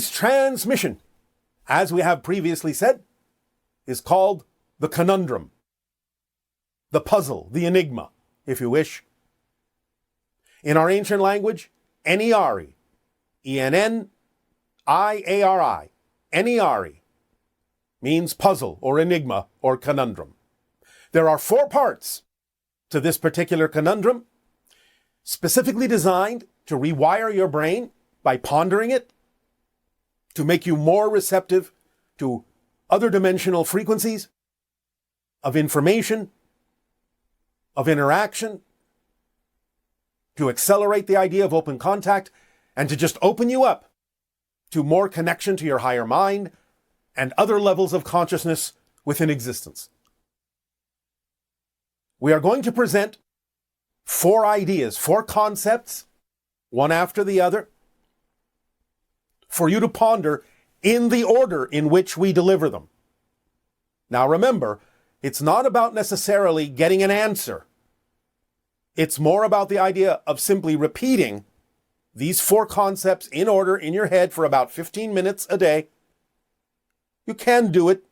Today's transmission, as we have previously said, is called the conundrum, the puzzle, the enigma, if you wish. In our ancient language, eniari, E-N-N-I-A-R-I, eniari, means puzzle or enigma or conundrum. There are 4 parts to this particular conundrum, specifically designed to rewire your brain by pondering it, to make you more receptive to other dimensional frequencies of information, of interaction, to accelerate the idea of open contact, and to just open you up to more connection to your higher mind and other levels of consciousness within existence. We are going to present 4 ideas, 4 concepts, one after the other, for you to ponder in the order in which we deliver them. Now remember, it's not about necessarily getting an answer. It's more about the idea of simply repeating these 4 concepts in order in your head for about 15 minutes a day. You can do it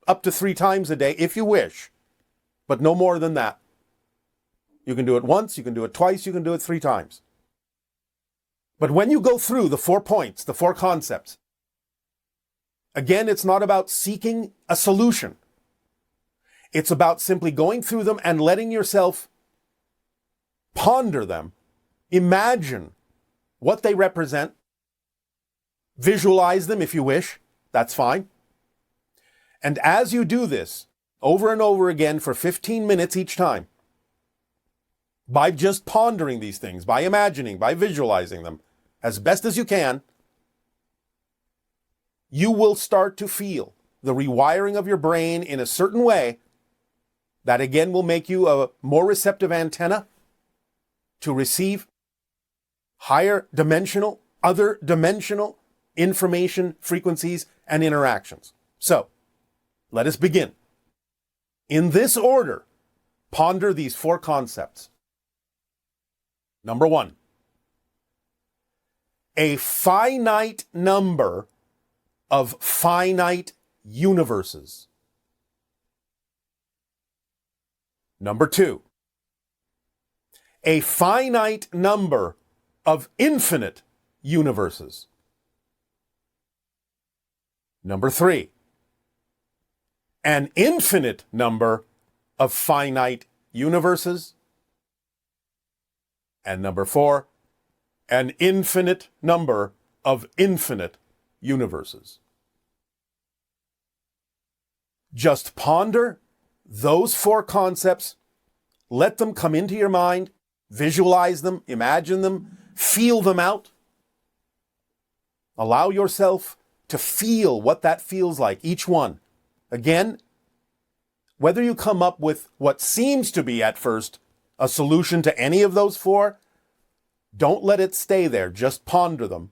up to 3 times a day if you wish, but no more than that. You can do it once, you can do it twice, you can do it 3 times. But when you go through the 4 points, the 4 concepts, again, it's not about seeking a solution. It's about simply going through them and letting yourself ponder them, imagine what they represent, visualize them if you wish, that's fine. And as you do this over and over again for 15 minutes each time, by just pondering these things, by imagining, by visualizing them as best as you can, you will start to feel the rewiring of your brain in a certain way that again will make you a more receptive antenna to receive higher dimensional, other dimensional information, frequencies, and interactions. So, let us begin. In this order, ponder these 4 concepts. Number 1, a finite number of finite universes. Number 2, a finite number of infinite universes. Number 3, an infinite number of finite universes. And number 4, an infinite number of infinite universes. Just ponder those 4 concepts, let them come into your mind, visualize them, imagine them, feel them out. Allow yourself to feel what that feels like, each one. Again, whether you come up with what seems to be at first a solution to any of those 4, don't let it stay there. Just ponder them.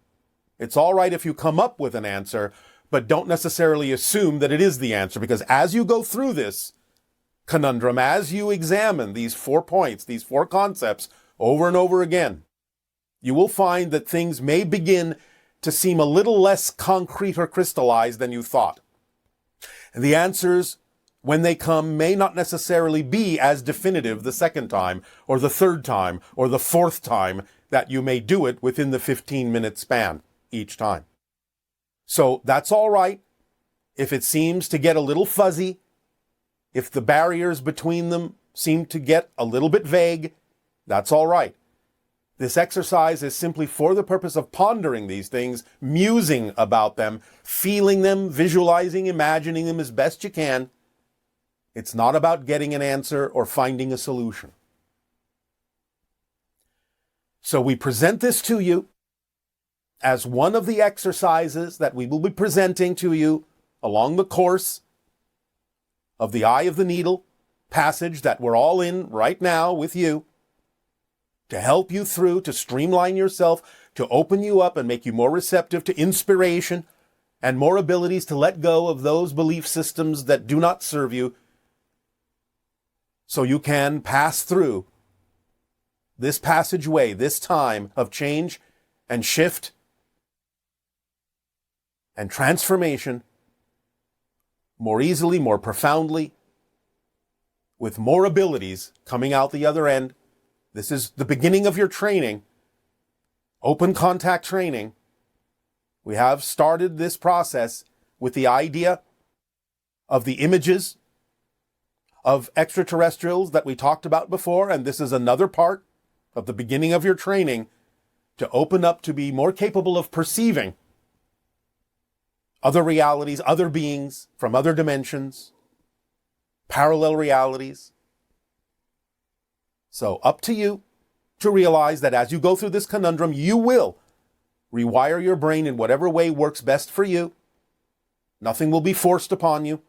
It's all right if you come up with an answer, but don't necessarily assume that it is the answer, because as you go through this conundrum, as you examine these 4 points, these 4 concepts over and over again, you will find that things may begin to seem a little less concrete or crystallized than you thought. And the answers, when they come, may not necessarily be as definitive the second time, or the third time, or the 4th time that you may do it within the 15-minute span each time. So that's all right. If it seems to get a little fuzzy, if the barriers between them seem to get a little bit vague, that's all right. This exercise is simply for the purpose of pondering these things, musing about them, feeling them, visualizing, imagining them as best you can. It's not about getting an answer or finding a solution. So we present this to you as one of the exercises that we will be presenting to you along the course of the Eye of the Needle passage that we're all in right now with you, to help you through, to streamline yourself, to open you up and make you more receptive to inspiration and more abilities to let go of those belief systems that do not serve you, so you can pass through this passageway, this time of change and shift and transformation more easily, more profoundly, with more abilities coming out the other end. This is the beginning of your training, open contact training. We have started this process with the idea of the images of extraterrestrials that we talked about before, and this is another part of the beginning of your training to open up to be more capable of perceiving other realities, other beings from other dimensions, parallel realities. So up to you to realize that as you go through this conundrum, you will rewire your brain in whatever way works best for you. Nothing will be forced upon you.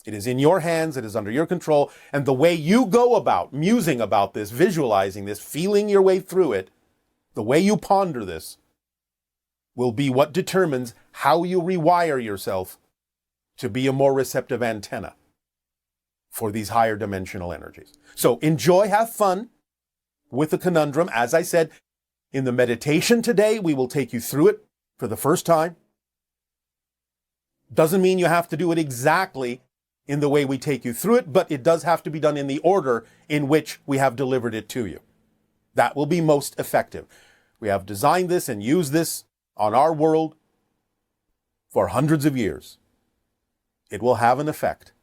It is in your hands, it is under your control, and the way you go about musing about this, visualizing this, feeling your way through it, the way you ponder this, will be what determines how you rewire yourself to be a more receptive antenna for these higher dimensional energies. So enjoy, have fun with the conundrum. As I said, in the meditation today, we will take you through it for the first time. Doesn't mean you have to do it exactly in the way we take you through it, but it does have to be done in the order in which we have delivered it to you. That will be most effective. We have designed this and used this on our world for hundreds of years. It will have an effect.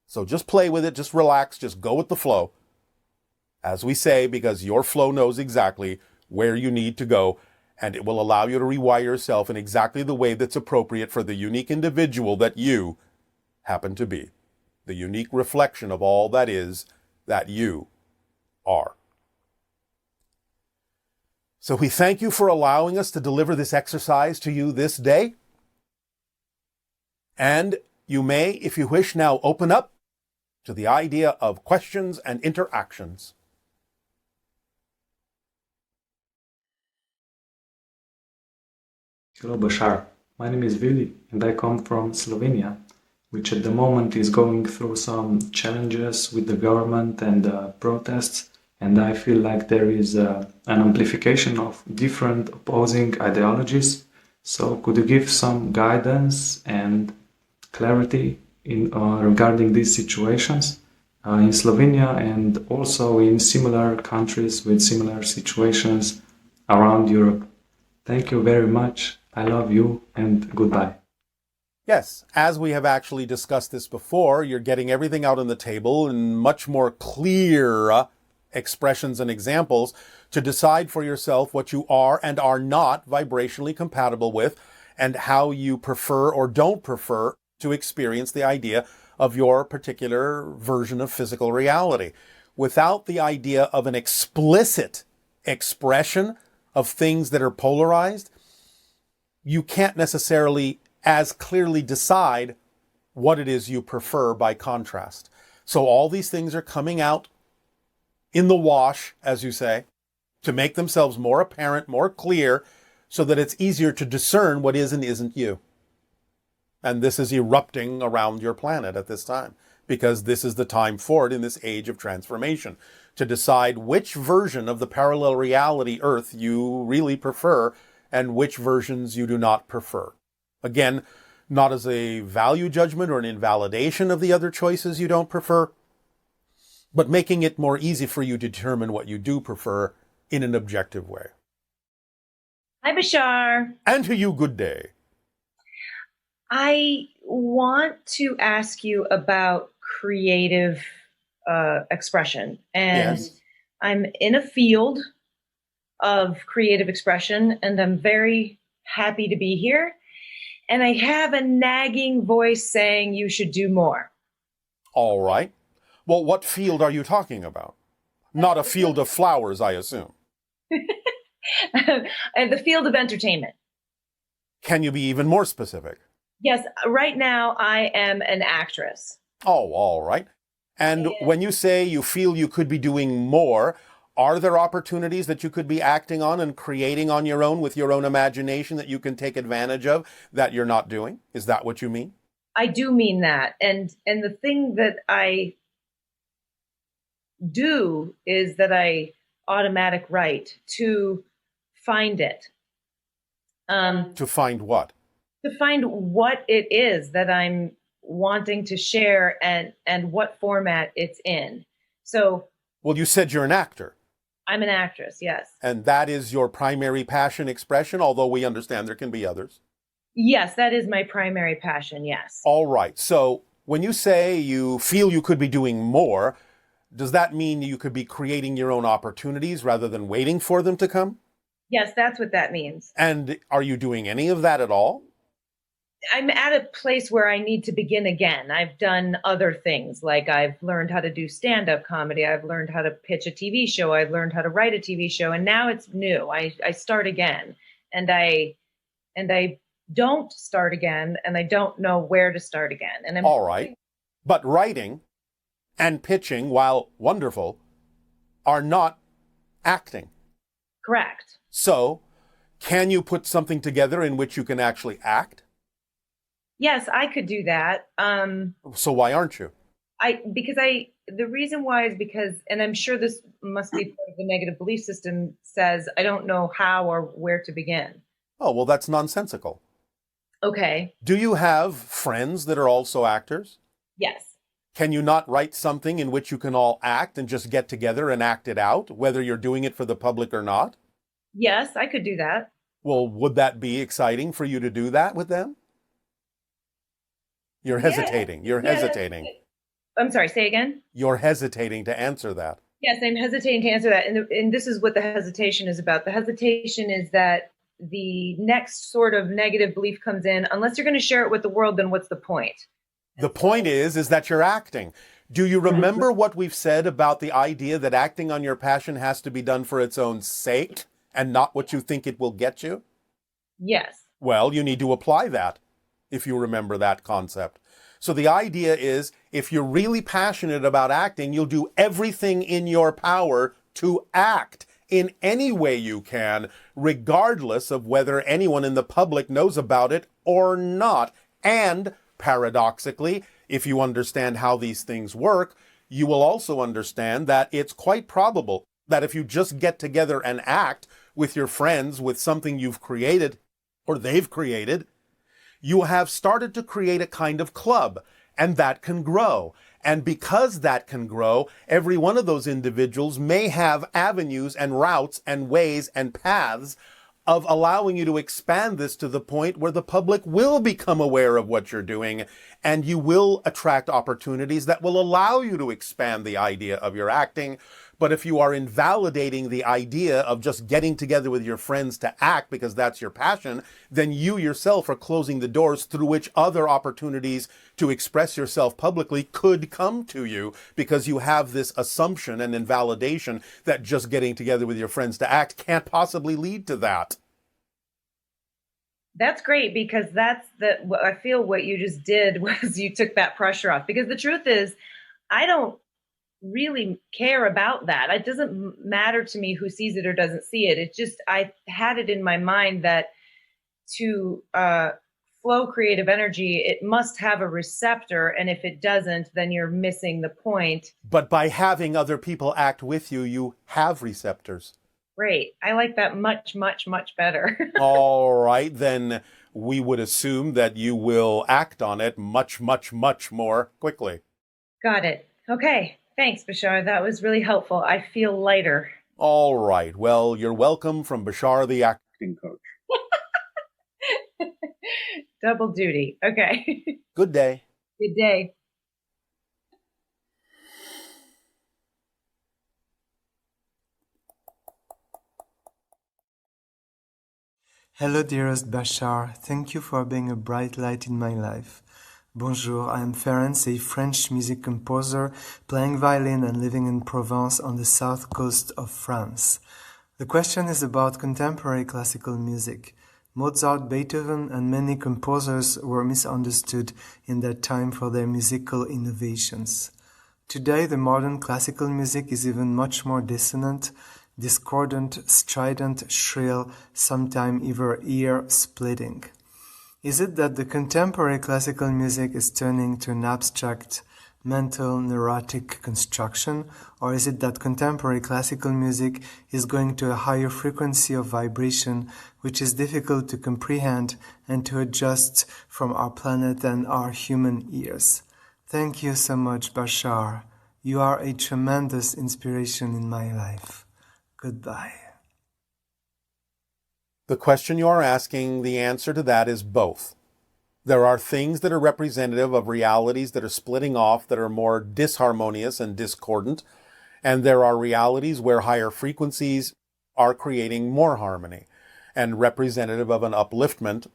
So just play with it, just relax, just go with the flow. As we say, because your flow knows exactly where you need to go, and it will allow you to rewire yourself in exactly the way that's appropriate for the unique individual that you happen to be. The unique reflection of all that is that you are. So we thank you for allowing us to deliver this exercise to you this day. And you may, if you wish, now open up to the idea of questions and interactions. Hello, Bashar. My name is Vili, and I come from Slovenia, which at the moment is going through some challenges with the government and protests, and I feel like there is an amplification of different opposing ideologies. So could you give some guidance and clarity in regarding these situations in Slovenia and also in similar countries with similar situations around Europe? Thank you very much. I love you, and goodbye. Yes, as we have actually discussed this before, you're getting everything out on the table in much more clear expressions and examples to decide for yourself what you are and are not vibrationally compatible with, and how you prefer or don't prefer to experience the idea of your particular version of physical reality. Without the idea of an explicit expression of things that are polarized, you can't necessarily as clearly decide what it is you prefer by contrast. So all these things are coming out in the wash, as you say, to make themselves more apparent, more clear, so that it's easier to discern what is and isn't you. And this is erupting around your planet at this time, because this is the time for it in this age of transformation, to decide which version of the parallel reality Earth you really prefer and which versions you do not prefer. Again, not as a value judgment or an invalidation of the other choices you don't prefer, but making it more easy for you to determine what you do prefer in an objective way. Hi, Bashar. And to you, good day. I want to ask you about creative expression. And Yes. I'm in a field of creative expression, and I'm very happy to be here. And I have a nagging voice saying you should do more. All right. Well, what field are you talking about? Not a field of flowers, I assume. And the field of entertainment. Can you be even more specific? Yes, right now I am an actress. Oh, all right. And when you say you feel you could be doing more, are there opportunities that you could be acting on and creating on your own with your own imagination that you can take advantage of that you're not doing? Is that what you mean? I do mean that. And the thing that I do is that I automatic write to find it. To find what? to find what it is that I'm wanting to share and what format it's in. So Well, you said you're an actor, I'm an actress, yes. and that is your primary passion expression, although we understand there can be others. Yes, that is my primary passion, yes. All right. So when you say you feel you could be doing more, does that mean you could be creating your own opportunities rather than waiting for them to come? Yes, that's what that means. And are you doing any of that at all? I'm at a place where I need to begin again. I've done other things, like I've learned how to do stand-up comedy. I've learned how to pitch a TV show. I've learned how to write a TV show, and now it's new. I start again, and I don't start again, and I don't know where to start again. And All right. But writing and pitching, while wonderful, are not acting. Correct. So, can you put something together in which you can actually act? Yes, I could do that. So why aren't you? The reason why is because, and I'm sure this must be part of the negative belief system, says I don't know how or where to begin. Oh, well, that's nonsensical. Okay. Do you have friends that are also actors? Yes. Can you not write something in which you can all act and just get together and act it out, whether you're doing it for the public or not? Yes, I could do that. Well, would that be exciting for you to do that with them? You're hesitating. You're hesitating. I'm sorry, say again? You're hesitating to answer that. Yes, I'm hesitating to answer that. And this is what the hesitation is about. The hesitation is that the next sort of negative belief comes in. Unless you're going to share it with the world, then what's the point? The point is that you're acting. Do you remember what we've said about the idea that acting on your passion has to be done for its own sake and not what you think it will get you? Yes. Well, you need to apply that if you remember that concept. So the idea is, if you're really passionate about acting, you'll do everything in your power to act in any way you can, regardless of whether anyone in the public knows about it or not. And paradoxically, if you understand how these things work, you will also understand that it's quite probable that if you just get together and act with your friends with something you've created or they've created, you have started to create a kind of club, and that can grow. And because that can grow, every one of those individuals may have avenues and routes and ways and paths of allowing you to expand this to the point where the public will become aware of what you're doing, and you will attract opportunities that will allow you to expand the idea of your acting. But if you are invalidating the idea of just getting together with your friends to act because that's your passion, then you yourself are closing the doors through which other opportunities to express yourself publicly could come to you, because you have this assumption and invalidation that just getting together with your friends to act can't possibly lead to that. That's great, because I feel what you just did was you took that pressure off. Because the truth is, I don't really care about that. It doesn't matter to me who sees it or doesn't see it. It's just, I had it in my mind that to flow creative energy, it must have a receptor. And if it doesn't, then you're missing the point. But by having other people act with you, you have receptors. Great. I like that much, much, much better. All right, then we would assume that you will act on it much, much, much more quickly. Got it. Okay. Thanks, Bashar. That was really helpful. I feel lighter. All right. Well, you're welcome from Bashar, the acting coach. Double duty. Okay. Good day. Good day. Hello, dearest Bashar. Thank you for being a bright light in my life. Bonjour, I am Ferenc, a French music composer playing violin and living in Provence on the south coast of France. The question is about contemporary classical music. Mozart, Beethoven, and many composers were misunderstood in their time for their musical innovations. Today, the modern classical music is even much more dissonant, discordant, strident, shrill, sometimes even ear-splitting. Is it that the contemporary classical music is turning to an abstract, mental neurotic construction, or is it that contemporary classical music is going to a higher frequency of vibration which is difficult to comprehend and to adjust from our planet and our human ears? Thank you so much, Bashar. You are a tremendous inspiration in my life. Goodbye. The question you are asking, the answer to that is both. There are things that are representative of realities that are splitting off that are more disharmonious and discordant, and there are realities where higher frequencies are creating more harmony and representative of an upliftment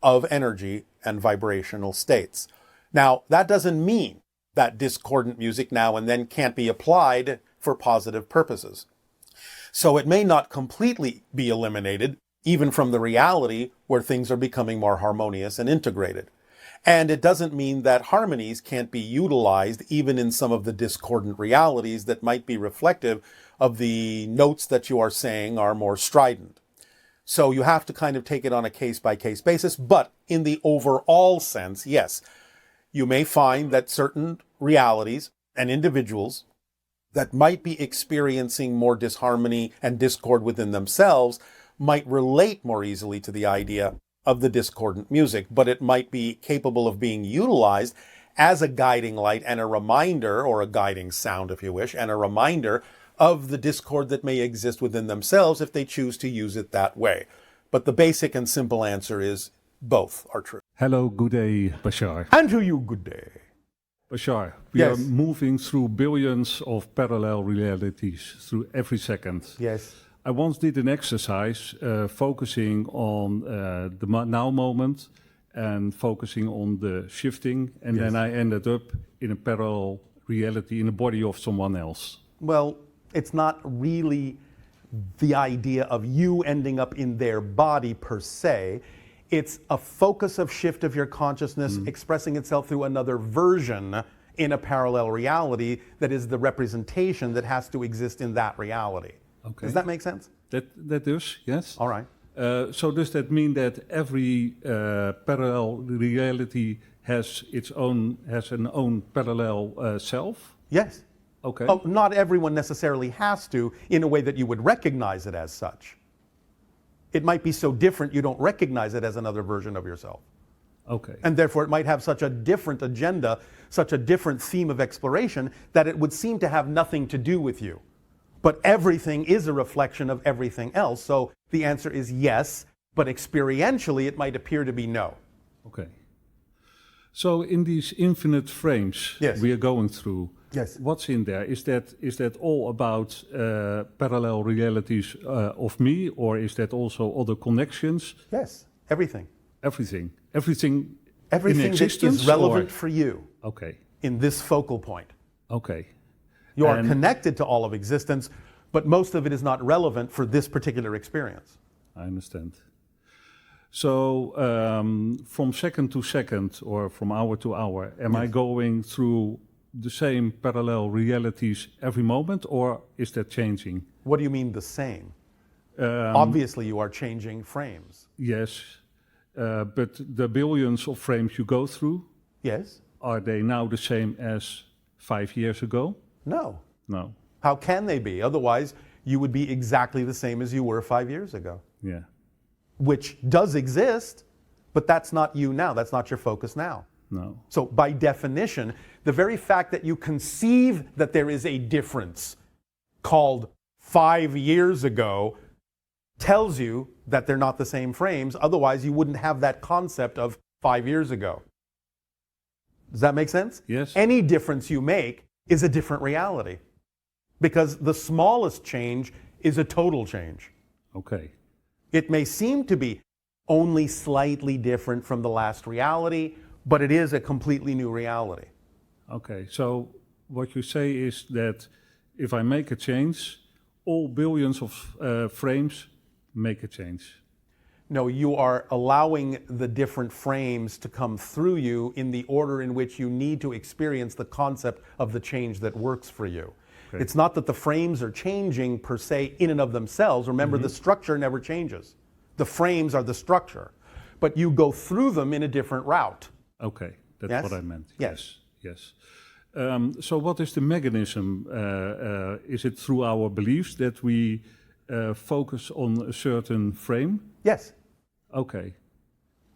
of energy and vibrational states. Now, that doesn't mean that discordant music now and then can't be applied for positive purposes. So it may not completely be eliminated, even from the reality where things are becoming more harmonious and integrated. And it doesn't mean that harmonies can't be utilized even in some of the discordant realities that might be reflective of the notes that you are saying are more strident. So you have to kind of take it on a case-by-case basis, but in the overall sense, yes, you may find that certain realities and individuals that might be experiencing more disharmony and discord within themselves might relate more easily to the idea of the discordant music, but it might be capable of being utilized as a guiding light and a reminder, or a guiding sound if you wish, and a reminder of the discord that may exist within themselves if they choose to use it that way. But the basic and simple answer is both are true. Hello, good day, Bashar. And to you, good day. Bashar, we Yes. are moving through billions of parallel realities through every second. Yes. I once did an exercise focusing on the now moment and focusing on the shifting, and Yes. then I ended up in a parallel reality in the body of someone else. Well, it's not really the idea of you ending up in their body per se. It's a focus of shift of your consciousness expressing itself through another version in a parallel reality that is the representation that has to exist in that reality. Okay. Does that make sense? That does, yes. All right. So does that mean that every parallel reality has an own parallel self? Yes. Okay. Oh, not everyone necessarily has to in a way that you would recognize it as such. It might be so different you don't recognize it as another version of yourself. Okay. And therefore it might have such a different agenda, such a different theme of exploration, that it would seem to have nothing to do with you. But everything is a reflection of everything else. So the answer is yes, but experientially it might appear to be no. Okay. So in these infinite frames Yes. we are going through, Yes. what's in there? Is that all about parallel realities of me, or is that also other connections? Yes, everything. Everything in Everything that existence, is relevant or? for you Okay. in this focal point. Okay. You are And- connected to all of existence, but most of it is not relevant for this particular experience. I understand. So from second to second, or from hour to hour, am I Yes. going through the same parallel realities every moment, or is that changing? What do you mean the same? Obviously, you are changing frames. Yes, but the billions of frames you go through, Yes? are they now the same as 5 years ago? No. No. How can they be? Otherwise, you would be exactly the same as you were 5 years ago, Yeah. which does exist, but that's not you now. That's not your focus now. No. So by definition, the very fact that you conceive that there is a difference called 5 years ago tells you that they're not the same frames. Otherwise, you wouldn't have that concept of 5 years ago. Does that make sense? Yes. Any difference you make is a different reality, because the smallest change is a total change. Okay. It may seem to be only slightly different from the last reality, but it is a completely new reality. Okay. So what you say is that if I make a change, all billions of frames make a change. No, you are allowing the different frames to come through you in the order in which you need to experience the concept of the change that works for you. Okay. It's not that the frames are changing per se in and of themselves. Remember, the structure never changes. The frames are the structure, but you go through them in a different route. Okay. That's Yes? what I meant. Yes. Yes. So what is the mechanism? Is it through our beliefs that we focus on a certain frame? Yes, Okay.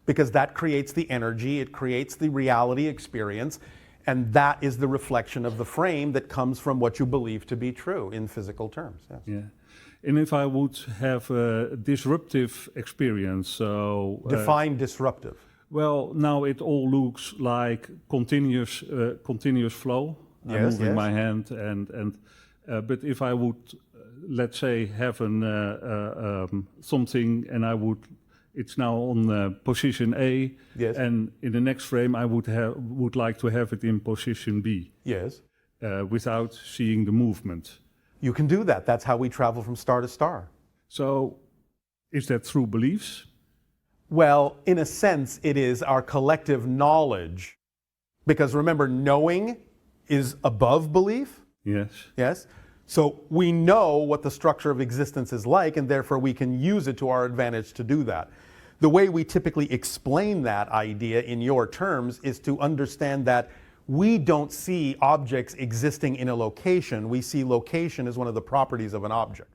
because that creates the energy, it creates the reality experience, and that is the reflection of the frame that comes from what you believe to be true in physical terms. Yes. Yeah. And if I would have a disruptive experience, so Define disruptive. well, now it all looks like continuous flow. I'm Yes, moving yes. my hand, and but if I would, let's say, have something, and it's now on position A, Yes. and in the next frame I would like to have it in position B, Yes. without seeing the movement. You can do that. That's how we travel from star to star. So, is that through beliefs? Well, in a sense, it is our collective knowledge. Because remember, knowing is above belief. Yes. Yes? So we know what the structure of existence is like, and therefore we can use it to our advantage to do that. The way we typically explain that idea in your terms is to understand that we don't see objects existing in a location. We see location as one of the properties of an object.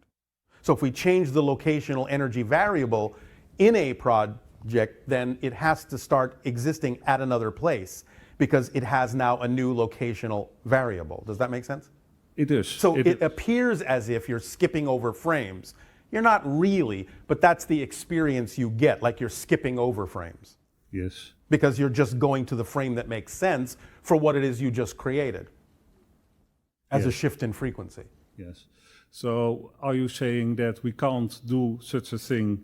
So if we change the locational energy variable in a project, then it has to start existing at another place because it has now a new locational variable. Does that make sense? It is. So it appears as if you're skipping over frames. You're not really, but that's the experience you get, like you're skipping over frames. Yes. Because you're just going to the frame that makes sense for what it is you just created as a Yes. shift in frequency. Yes. So are you saying that we can't do such a thing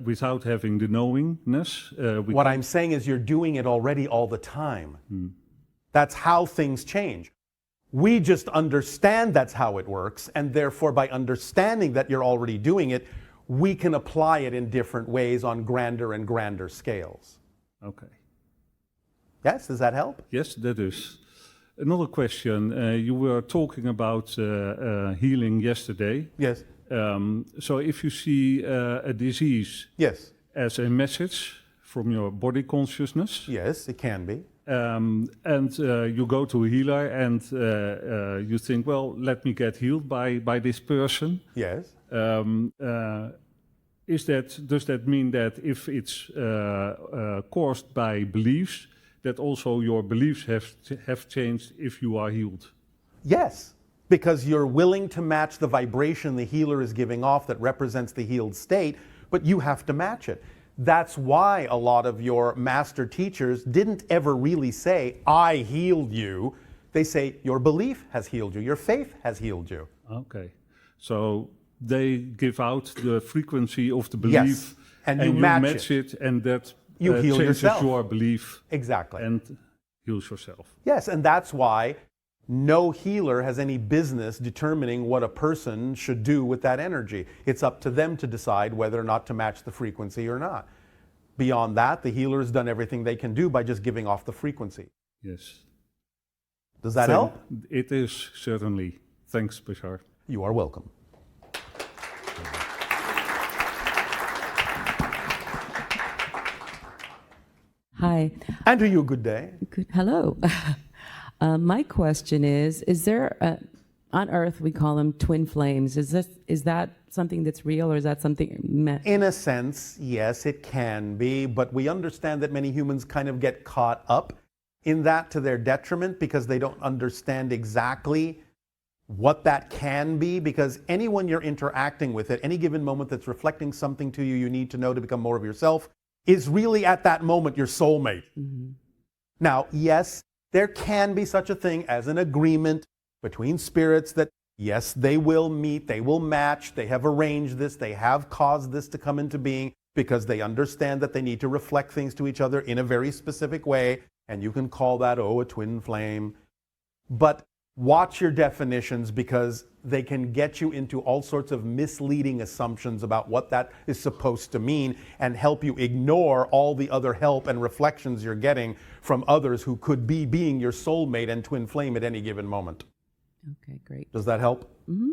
without having the knowingness? What I'm saying is you're doing it already all the time. That's how things change. We just understand that's how it works, and therefore by understanding that you're already doing it, we can apply it in different ways on grander and grander scales. Okay. Yes, does that help? Yes, that is. Another question. You were talking about healing yesterday. Yes. So if you see a disease Yes. as a message from your body consciousness, Yes, it can be. and you go to a healer and you think, well, let me get healed by this person. Yes. Does that mean that if it's caused by beliefs, that also your beliefs have changed if you are healed? Yes, because you're willing to match the vibration the healer is giving off that represents the healed state, but you have to match it. That's why a lot of your master teachers didn't ever really say, I healed you. They say, your belief has healed you, your faith has healed you. Okay. So they give out the frequency of the belief, Yes, and you match it, and that You heal changes yourself. your belief Exactly. and heals yourself. Yes, and that's why no healer has any business determining what a person should do with that energy. It's up to them to decide whether or not to match the frequency or not. Beyond that, the healer has done everything they can do by just giving off the frequency. Yes. Does that help? It is, certainly. Thanks, Bashar. You are welcome. Hi. And to you, good day. Good. Hello. My question is there, on Earth we call them twin flames. Is that something that's real, or is that something... In a sense, yes, it can be, but we understand that many humans kind of get caught up in that to their detriment because they don't understand exactly what that can be, because anyone you're interacting with at any given moment that's reflecting something to you you need to know to become more of yourself is really at that moment your soulmate. Mm-hmm. Now, yes, there can be such a thing as an agreement between spirits that, yes, they will meet, they will match, they have arranged this, they have caused this to come into being because they understand that they need to reflect things to each other in a very specific way, and you can call that, a twin flame. But watch your definitions because they can get you into all sorts of misleading assumptions about what that is supposed to mean and help you ignore all the other help and reflections you're getting from others who could be being your soulmate and twin flame at any given moment. Okay, great. Does that help? Mm-hmm.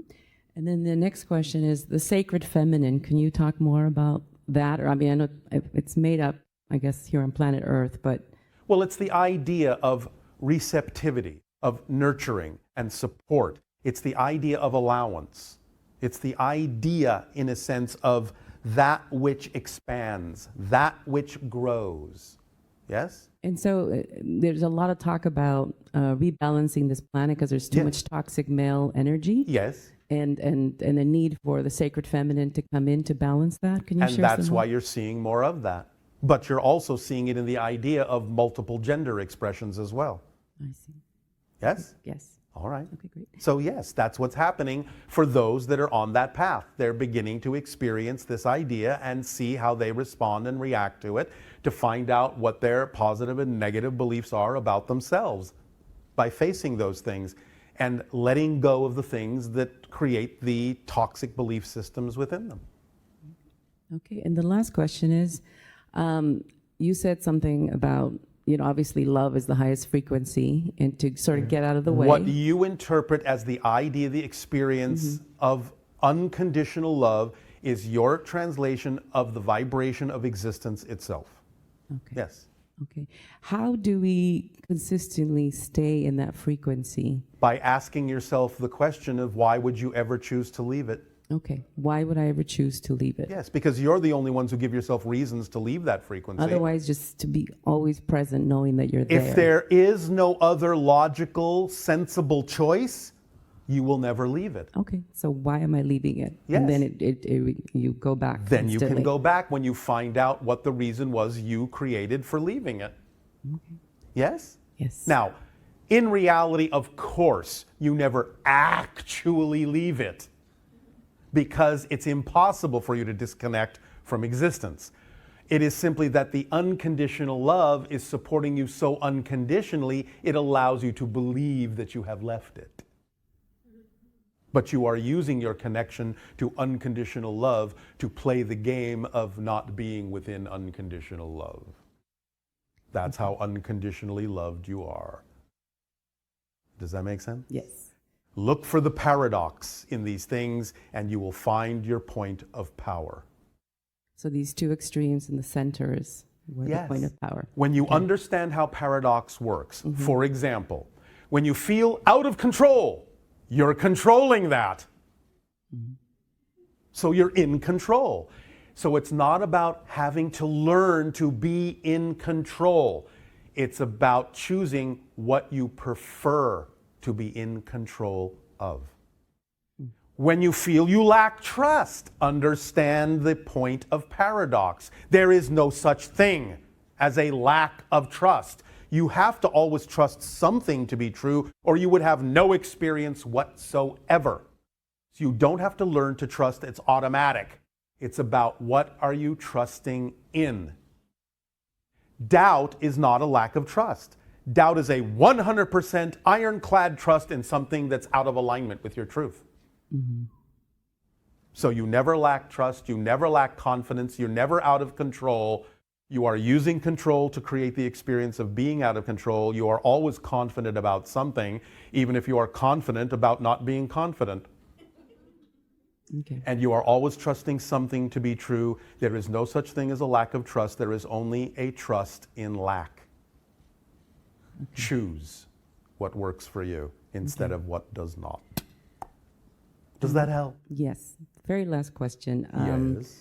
And then the next question is the sacred feminine. Can you talk more about that? Or, I mean, I know it's made up, I guess, here on planet Earth, but... Well, it's the idea of receptivity, of nurturing and support. It's the idea of allowance. It's the idea, in a sense, of that which expands, that which grows. Yes? And so there's a lot of talk about rebalancing this planet because there's too much toxic male energy. Yes. And the need for the sacred feminine to come in to balance that. Can you share And that's some why more? you're seeing more of that. But you're also seeing it in the idea of multiple gender expressions as well. I see. Yes? Yes. All right. Okay, great. So yes, that's what's happening for those that are on that path. They're beginning to experience this idea and see how they respond and react to it, to find out what their positive and negative beliefs are about themselves by facing those things and letting go of the things that create the toxic belief systems within them. Okay, and the last question is, you said something about, obviously love is the highest frequency, and to sort of get out of the way. What you interpret as the idea, the experience of unconditional love is your translation of the vibration of existence itself. Okay. Yes. Okay. How do we consistently stay in that frequency? By asking yourself the question of why would you ever choose to leave it? Okay. Why would I ever choose to leave it? Yes, because you're the only ones who give yourself reasons to leave that frequency. Otherwise, just to be always present, knowing that you're there. If there is no other logical, sensible choice, you will never leave it. Okay, so why am I leaving it? Yes. And then you go back. Then you can instantly. go back when you find out what the reason was you created for leaving it. Okay. Yes? Yes. Now, in reality, of course, you never actually leave it because it's impossible for you to disconnect from existence. It is simply that the unconditional love is supporting you so unconditionally, it allows you to believe that you have left it. But you are using your connection to unconditional love to play the game of not being within unconditional love. That's how unconditionally loved you are. Does that make sense? Yes. Look for the paradox in these things and you will find your point of power. So these two extremes in the center is where the point of power. When you understand how paradox works, for example, when you feel out of control, you're controlling that. So you're in control. So it's not about having to learn to be in control. It's about choosing what you prefer to be in control of. When you feel you lack trust, understand the point of paradox. There is no such thing as a lack of trust. You have to always trust something to be true, or you would have no experience whatsoever. So you don't have to learn to trust, it's automatic. It's about what are you trusting in. Doubt is not a lack of trust. Doubt is a 100% ironclad trust in something that's out of alignment with your truth. So you never lack trust, you never lack confidence, you're never out of control. You are using control to create the experience of being out of control. You are always confident about something, even if you are confident about not being confident. Okay. And you are always trusting something to be true. There is no such thing as a lack of trust. There is only a trust in lack. Choose what works for you instead of what does not. Does that help? Yes. Very last question. Yes.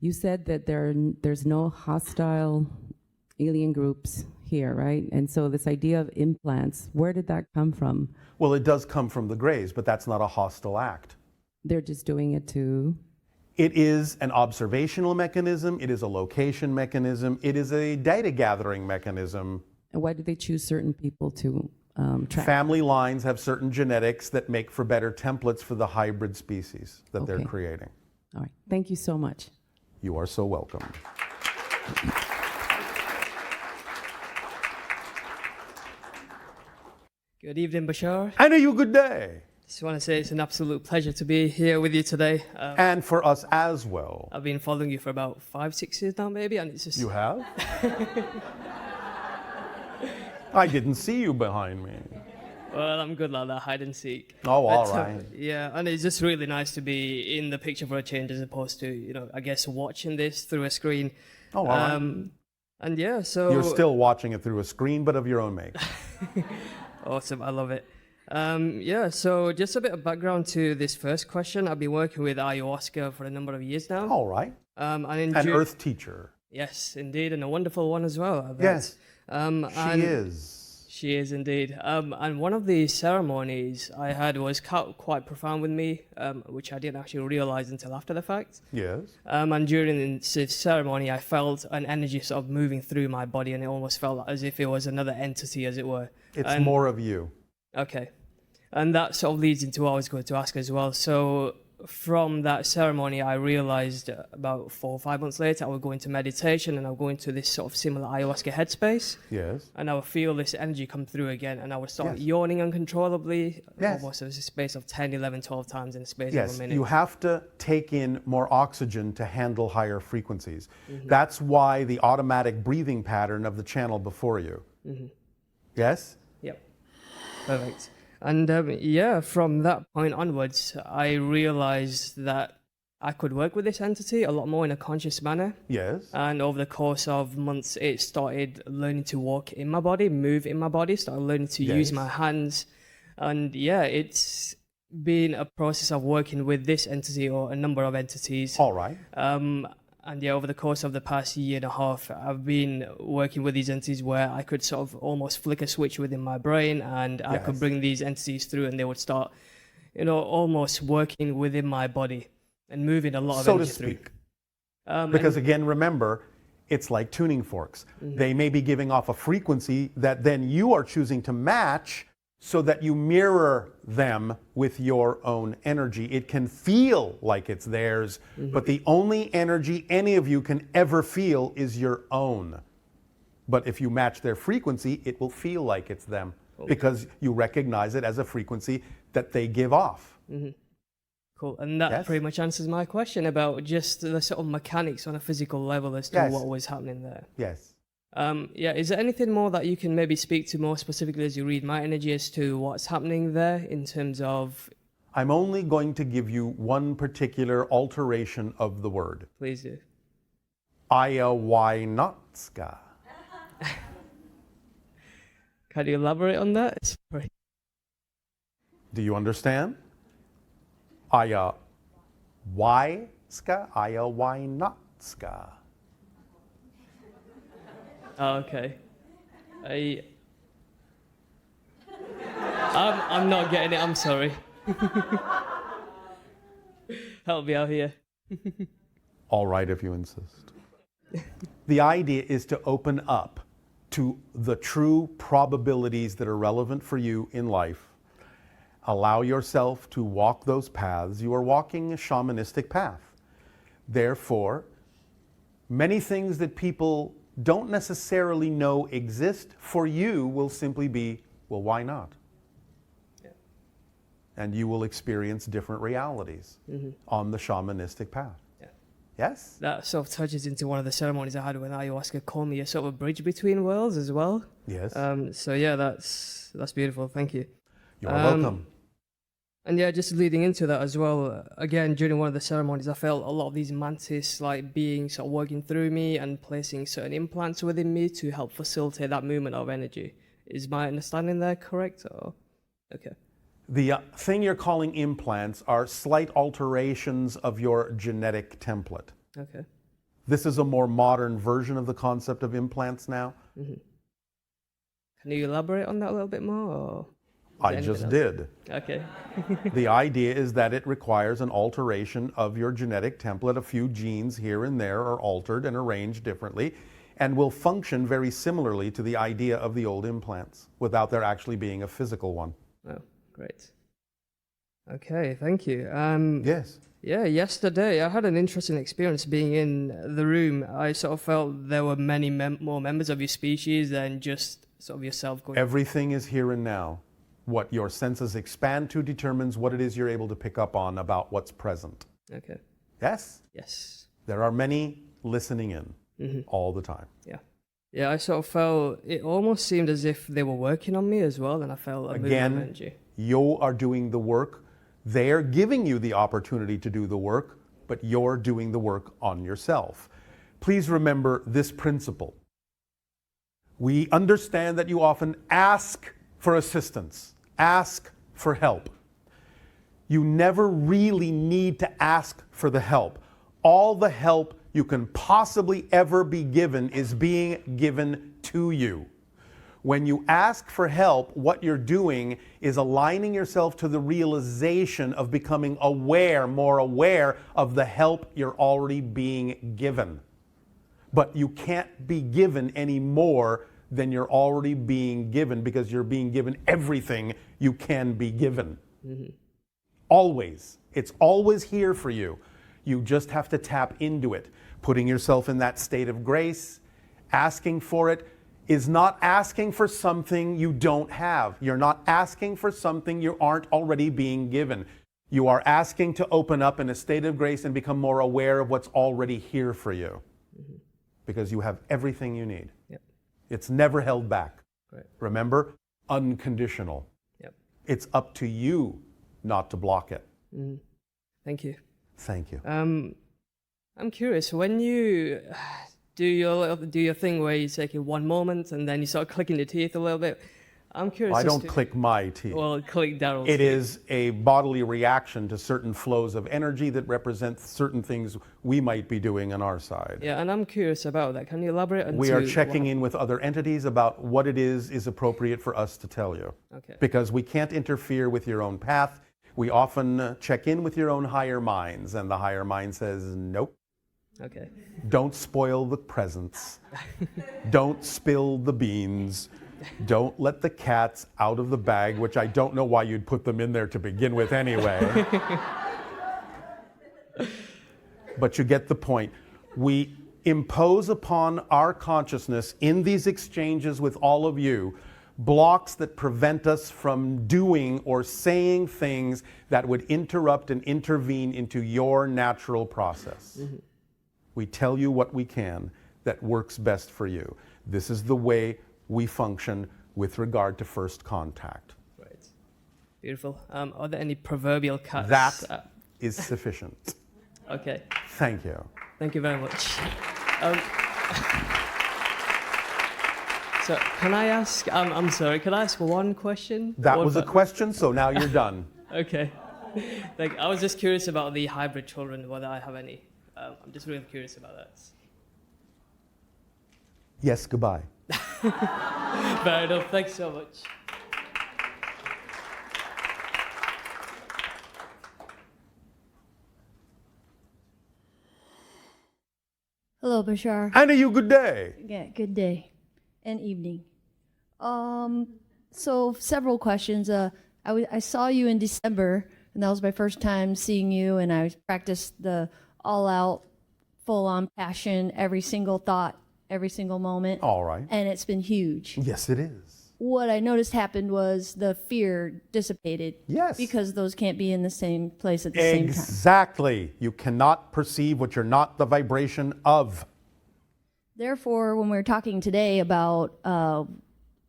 You said that there's no hostile alien groups here, right? And so this idea of implants, where did that come from? Well, it does come from the Greys, but that's not a hostile act. They're just doing it to... It is an observational mechanism. It is a location mechanism. It is a data gathering mechanism. And why do they choose certain people to track? Family lines have certain genetics that make for better templates for the hybrid species that they're creating. All right. Thank you so much. You are so welcome. Good evening, Bashar. And a good day. Just want to say it's an absolute pleasure to be here with you today. And for us as well. I've been following you for about 5-6 years now, maybe, and it's just... You have? I didn't see you behind me. Well, I'm good like that, hide and seek. Oh, all right. Yeah, and it's just really nice to be in the picture for a change as opposed to, I guess watching this through a screen. Oh, all right. And yeah, so... You're still watching it through a screen, but of your own make. Awesome, I love it. Yeah, so just a bit of background to this first question. I've been working with ayahuasca for a number of years now. All right. And An earth teacher. Yes, indeed, and a wonderful one as well, I bet. Yes. And She is. She is indeed. And one of the ceremonies I had was quite profound with me, which I didn't actually realize until after the fact. Yes. And during this ceremony, I felt an energy sort of moving through my body, and it almost felt as if it was another entity, as it were. It's more of you. Okay. And that sort of leads into what I was going to ask as well. So from that ceremony, I realized about 4 or 5 months later, I would go into meditation and I would go into this sort of similar ayahuasca headspace. Yes. And I would feel this energy come through again, and I would start Yes. yawning uncontrollably, Yes. almost as a space of 10, 11, 12 times in a space of Yes, a minute. you have to take in more oxygen to handle higher frequencies. That's why the automatic breathing pattern of the channel before you. Yes? Yep. Perfect. And yeah, from that point onwards, I realized that I could work with this entity a lot more in a conscious manner. Yes. And over the course of months, it started learning to walk in my body, move in my body, started learning to use Yes. my hands. And yeah, it's been a process of working with this entity or a number of entities. All right. And yeah, over the course of the past year and a half, I've been working with these entities where I could sort of almost flick a switch within my brain, and I could Yes. bring these entities through, and they would start, almost working within my body and moving a lot of So to energy through. speak. Because again, remember, it's like tuning forks. They may be giving off a frequency that then you are choosing to match so that you mirror them with your own energy. It can feel like it's theirs, but the only energy any of you can ever feel is your own. But if you match their frequency, it will feel like it's them because you recognize it as a frequency that they give off. Cool. And that Yes. pretty much answers my question about just the sort of mechanics on a physical level as to Yes. what was happening there. Yes. Yeah, is there anything more that you can maybe speak to more specifically as you read my energy as to what's happening there in terms of, I'm only going to give you one particular alteration of the word. please do. Ayahuasca. Can you elaborate on that? Sorry. Do you understand? Ayahuasca. Oh, okay. I'm not getting it, I'm sorry. Help me out here. All right, if you insist. The idea is to open up to the true probabilities that are relevant for you in life. Allow yourself to walk those paths. You are walking a shamanistic path. Therefore, many things that people don't necessarily know exist for you will simply be, well, why not? Yeah. And you will experience different realities on the shamanistic path. Yeah. Yes? That sort of touches into one of the ceremonies I had when ayahuasca called me a sort of a bridge between worlds as well. Yes. So yeah, that's beautiful. Thank you. You're welcome. And yeah, just leading into that as well, again, during one of the ceremonies, I felt a lot of these mantis-like beings sort of working through me and placing certain implants within me to help facilitate that movement of energy. Is my understanding there correct? Or okay. The thing you're calling implants are slight alterations of your genetic template. Okay. This is a more modern version of the concept of implants now. Can you elaborate on that a little bit more? Or I just did. Okay. The idea is that it requires an alteration of your genetic template. A few genes here and there are altered and arranged differently and will function very similarly to the idea of the old implants without there actually being a physical one. Oh, great. Okay, thank you. Yes. Yeah, yesterday I had an interesting experience being in the room. I sort of felt there were many more members of your species than just sort of yourself going. Everything is here and now. What your senses expand to determines what it is you're able to pick up on about what's present. Okay. Yes? Yes. There are many listening in all the time. Yeah. Yeah, I sort of felt it almost seemed as if they were working on me as well, and I felt a movement of Again, energy. you are doing the work. They're giving you the opportunity to do the work, but you're doing the work on yourself. Please remember this principle. We understand that you often ask for assistance. Ask for help. You never really need to ask for the help. All the help you can possibly ever be given is being given to you. When you ask for help, what you're doing is aligning yourself to the realization of becoming aware, more aware of the help you're already being given. But you can't be given any more than you're already being given, because you're being given everything you can be given. Mm-hmm. Always. It's always here for you. You just have to tap into it. Putting yourself in that state of grace, asking for it, is not asking for something you don't have. You're not asking for something you aren't already being given. You are asking to open up in a state of grace and become more aware of what's already here for you. Mm-hmm. Because you have everything you need. Yep. It's never held back. Right. Remember, unconditional. Yep. It's up to you not to block it. Mm. Thank you. Thank you. I'm curious, when you do your thing where you take it one moment and then you start clicking your teeth a little bit, I'm curious. I don't click my teeth. Well, click Darryl's It teeth. is a bodily reaction to certain flows of energy that represent certain things we might be doing on our side. Yeah, and I'm curious about that. Can you elaborate? We are checking in with other entities about what it is appropriate for us to tell you. Okay. Because we can't interfere with your own path. We often check in with your own higher minds, and the higher mind says, nope. Okay. Don't spoil the presents. Don't spill the beans. Don't let the cats out of the bag, which I don't know why you'd put them in there to begin with anyway. But you get the point. We impose upon our consciousness in these exchanges with all of you blocks that prevent us from doing or saying things that would interrupt and intervene into your natural process. Mm-hmm. We tell you what we can that works best for you. This is the way we function with regard to first contact. Right. Beautiful. Are there any proverbial cuts? That is sufficient. Okay. Thank you. Thank you very much. So can I ask, I'm sorry, can I ask one question? That was a question, so now you're done. Okay. I was just curious about the hybrid children, whether I have any. I'm just really curious about that. Yes, goodbye. Fair enough. Thanks so much. Hello, Bashar. And you good day. Yeah, good day and evening. So several questions. I saw you in December, and that was my first time seeing you, and I practiced the all-out, full-on passion, every single thought, every single moment. All right. And it's been huge. Yes, it is. What I noticed happened was the fear dissipated. Yes. Because those can't be in the same place at the same time. Exactly. You cannot perceive what you're not the vibration of. Therefore, when we're talking today about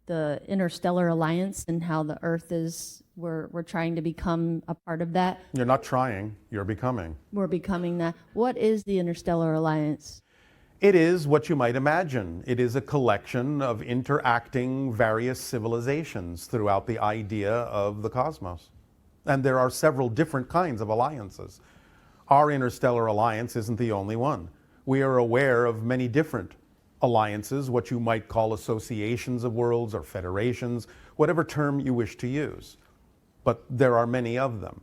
the interstellar alliance and how the Earth is, we're trying to become a part of that. You're not trying, you're becoming. We're becoming that. What is the interstellar alliance? It is what you might imagine. It is a collection of interacting various civilizations throughout the idea of the cosmos. And there are several different kinds of alliances. Our interstellar alliance isn't the only one. We are aware of many different alliances, what you might call associations of worlds or federations, whatever term you wish to use. But there are many of them.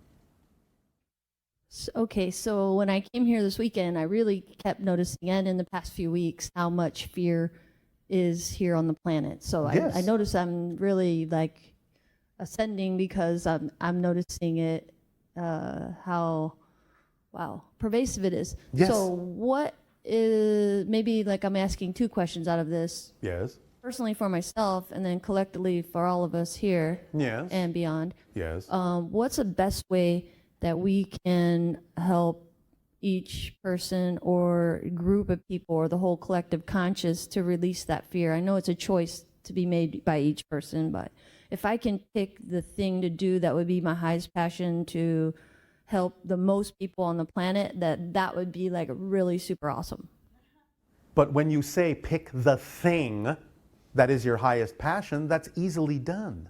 Okay, so when I came here this weekend, I really kept noticing, and in the past few weeks, how much fear is here on the planet. So yes. I notice I'm really ascending because I'm noticing it, how pervasive it is. Yes. So what is, maybe I'm asking two questions out of this. Yes. Personally for myself, and then collectively for all of us here. Yes. And beyond. Yes. What's the best way that we can help each person or group of people or the whole collective conscious to release that fear? I know it's a choice to be made by each person, but if I can pick the thing to do that would be my highest passion to help the most people on the planet, that would be really super awesome. But when you say pick the thing that is your highest passion, that's easily done.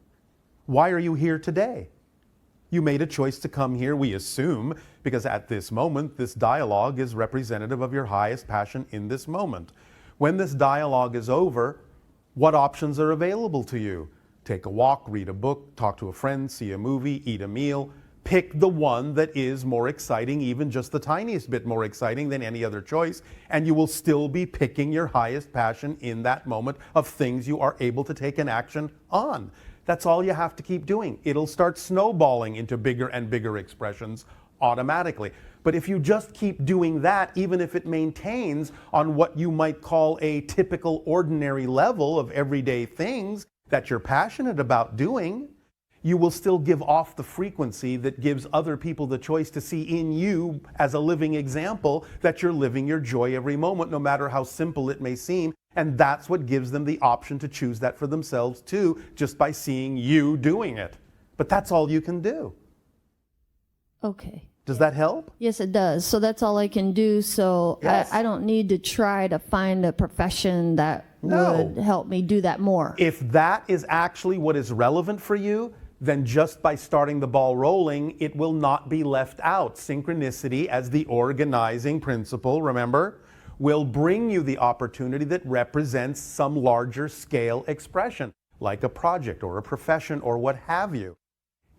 Why are you here today? You made a choice to come here, we assume, because at this moment, this dialogue is representative of your highest passion in this moment. When this dialogue is over, what options are available to you? Take a walk, read a book, talk to a friend, see a movie, eat a meal. Pick the one that is more exciting, even just the tiniest bit more exciting than any other choice, and you will still be picking your highest passion in that moment of things you are able to take an action on. That's all you have to keep doing. It'll start snowballing into bigger and bigger expressions automatically. But if you just keep doing that, even if it maintains on what you might call a typical ordinary level of everyday things that you're passionate about doing, you will still give off the frequency that gives other people the choice to see in you as a living example that you're living your joy every moment, no matter how simple it may seem. And that's what gives them the option to choose that for themselves too, just by seeing you doing it. But that's all you can do. Okay. Does that help? Yes, it does. So that's all I can do. So Yes. I don't need to try to find a profession that would help me do that more. If that is actually what is relevant for you, then just by starting the ball rolling, it will not be left out. Synchronicity, as the organizing principle, remember, will bring you the opportunity that represents some larger scale expression, like a project or a profession or what have you.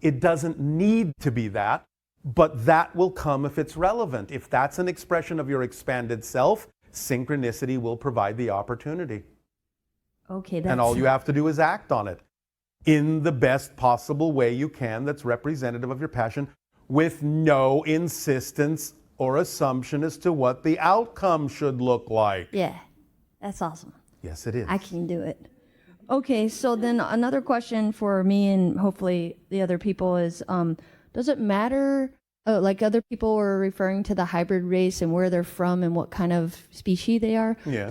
It doesn't need to be that, but that will come if it's relevant. If that's an expression of your expanded self, synchronicity will provide the opportunity. Okay, And all you have to do is act on it in the best possible way you can that's representative of your passion, with no insistence or assumption as to what the outcome should look like. Yeah, that's awesome. Yes, it is. I can do it. Okay, so then another question for me and hopefully the other people is, does it matter, like other people were referring to the hybrid race and where they're from and what kind of species they are? Yeah.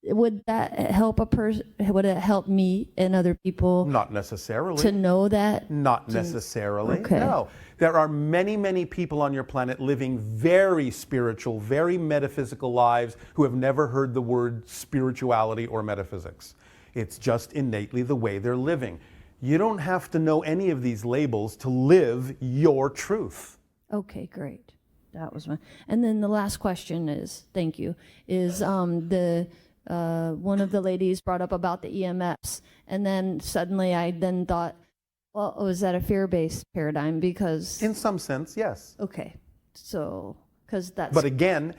Would that help a person? Would it help me and other people Not necessarily. to know that? Not necessarily. Okay. No. There are many, many people on your planet living very spiritual, very metaphysical lives who have never heard the word spirituality or metaphysics. It's just innately the way they're living. You don't have to know any of these labels to live your truth. Okay, great. That was my. And then the last question is, thank you, is one of the ladies brought up about the EMFs, and then suddenly I then thought, well, was that a fear-based paradigm? Because In some sense, yes. okay, so because that's But again,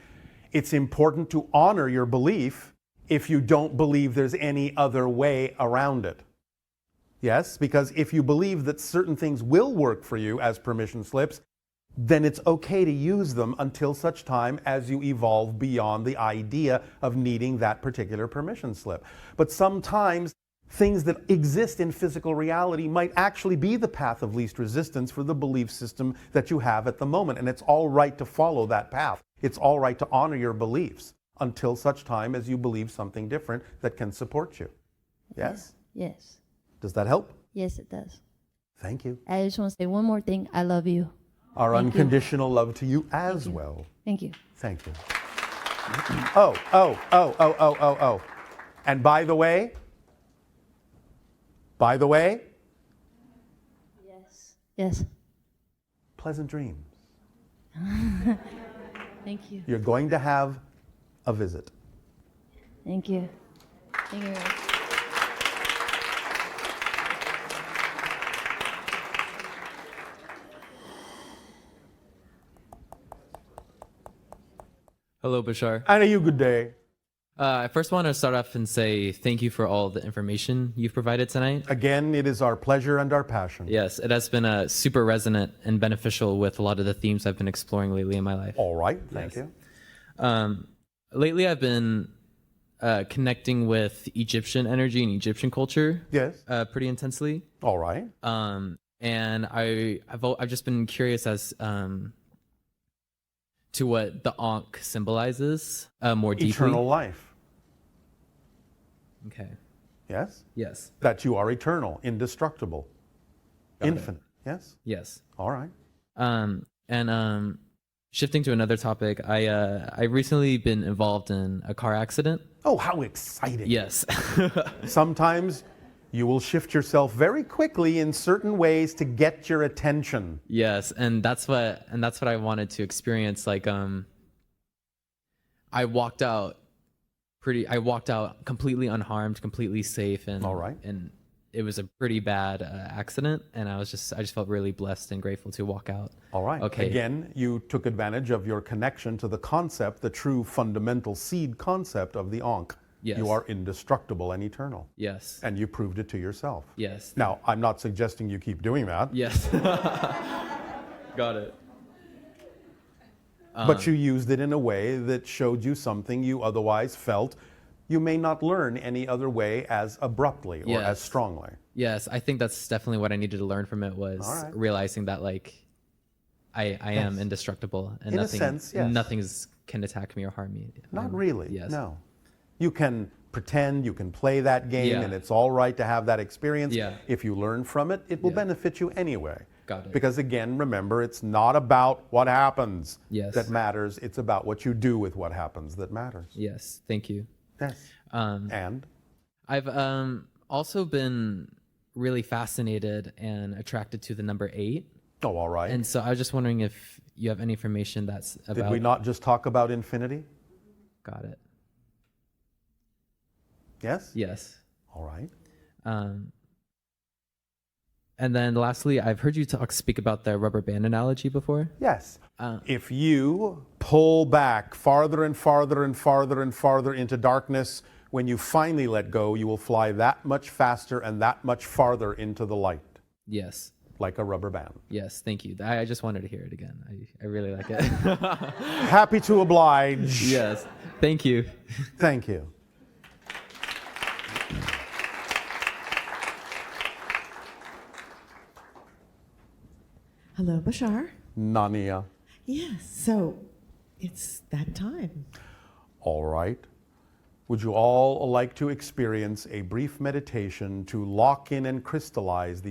it's important to honor your belief if you don't believe there's any other way around it. Yes, because if you believe that certain things will work for you as permission slips, then it's okay to use them until such time as you evolve beyond the idea of needing that particular permission slip. But sometimes things that exist in physical reality might actually be the path of least resistance for the belief system that you have at the moment. And it's all right to follow that path. It's all right to honor your beliefs until such time as you believe something different that can support you. Yes? yes, Does that help? yes, it does. Thank you. I just want to say one more thing. I love you. Our Thank you. unconditional love to you as well. Thank you. Thank you. Oh. And by the way, Yes. pleasant dreams. Thank you. You're going to have a visit. Thank you. Thank you. Hello, Bashar. And you good day. I first want to start off and say thank you for all the information you've provided tonight. Again, it is our pleasure and our passion. Yes, it has been super resonant and beneficial with a lot of the themes I've been exploring lately in my life. All right, thank you. Lately, I've been connecting with Egyptian energy and Egyptian culture. Yes. Pretty intensely. All right. And I've just been curious as to what the Ankh symbolizes more deeply. Eternal life. Okay. Yes? Yes. That you are eternal, indestructible, infinite. Yes? Yes. All right. And shifting to another topic, I recently been involved in a car accident. Oh, how exciting. Yes. Sometimes you will shift yourself very quickly in certain ways to get your attention. Yes, and that's what I wanted to experience. Like, I walked out completely unharmed, completely safe, and All right. and it was a pretty bad accident, and I just felt really blessed and grateful to walk out. All right. Okay. Again, you took advantage of your connection to the concept, the true fundamental seed concept of the Ankh. Yes. You are indestructible and eternal. Yes. And you proved it to yourself. Yes. Now, I'm not suggesting you keep doing that. Yes. Got it. But you used it in a way that showed you something you otherwise felt you may not learn any other way as abruptly or as Yes. strongly. Yes, I think that's definitely what I needed to learn from it was All right. realizing that like I am indestructible and In a sense, yes. nothing can attack me or harm me. Not really. Yes. No. You can pretend, you can play that game, Yeah. and it's all right to have that experience. Yeah. If you learn from it, it will Yeah. benefit you anyway. Got it. Because again, remember, it's not about what happens Yes. that matters. It's about what you do with what happens that matters. Yes, thank you. Yes. Um, And I've also been really fascinated and attracted to the number 8. oh, all right. And so I was just wondering if you have any information that's about. Did we not just talk about infinity? Got it. Yes. Yes. All right. And then lastly, I've heard you speak about the rubber band analogy before. Yes. If you pull back farther and farther and farther and farther into darkness, when you finally let go, you will fly that much faster and that much farther into the light, Yes. like a rubber band. Yes. Thank you. I just wanted to hear it again. I really like it. Happy to oblige. Yes. Thank you. Thank you. Hello, Bashar. Nania. Yes, so it's that time. All right. Would you all like to experience a brief meditation to lock in and crystallize these